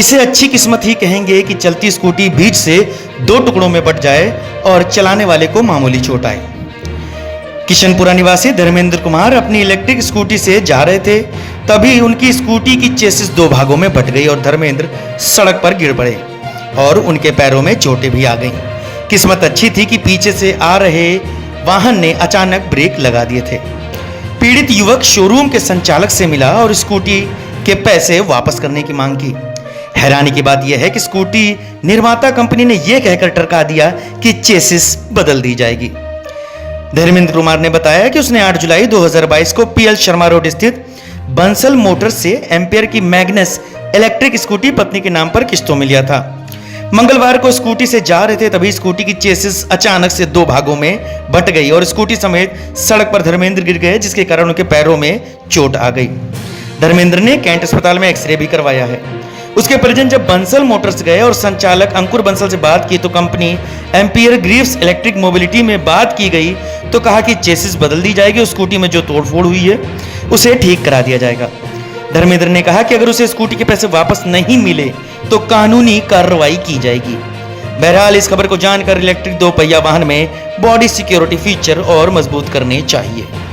इसे अच्छी किस्मत ही कहेंगे कि चलती स्कूटी बीच से दो टुकड़ों में बट जाए और चलाने वाले को मामूली चोट आए। किशनपुरा निवासी धर्मेंद्र कुमार अपनी इलेक्ट्रिक स्कूटी से जा रहे थे, तभी उनकी स्कूटी की चेसिस दो भागों में बट गई और धर्मेंद्र सड़क पर गिर पड़े और उनके पैरों में चोटें भी आ गईं। किस्मत अच्छी थी कि पीछे से आ रहे वाहन ने अचानक ब्रेक लगा दिए थे। पीड़ित युवक शोरूम के संचालक से मिला और स्कूटी के पैसे वापस करने की मांग की। हैरानी की बात यह है कि स्कूटी निर्माता कंपनी ने यह कहकर टरका दिया कि चेसिस बदल दी जाएगी। धर्मेंद्र कुमार ने बताया कि उसने 8 जुलाई 2022 को पीएल शर्मा रोड स्थित बंसल मोटर्स से एम्पियर की मैग्नस इलेक्ट्रिक स्कूटी पत्नी के नाम पर किस्तों में लिया था। मंगलवार को स्कूटी से जा रहे थे, तभी स्कूटी की चेसिस अचानक से दो भागों में बट गई और स्कूटी समेत सड़क पर धर्मेंद्र गिर गए, जिसके कारण उनके पैरों में चोट आ गई। धर्मेंद्र ने कैंट अस्पताल में एक्सरे भी करवाया है। उसके परिजन जब बंसल मोटर्स गए और संचालक अंकुर बंसल से बात की तो company ampere Greaves electric mobility में बात की गई तो कहा कि चेसिस बदल दी जाएगी और स्कूटी में जो तोड़फोड़ हुई है उसे ठीक करा दिया जाएगा। धर्मेंद्र ने कहा कि अगर उसे स्कूटी के पैसे वापस नहीं मिले तो कानूनी कार्रवाई की जाएगी। बहरहाल इस खबर को जानकर इलेक्ट्रिक दो पहिया वाहन में बॉडी सिक्योरिटी फीचर और मजबूत करने चाहिए।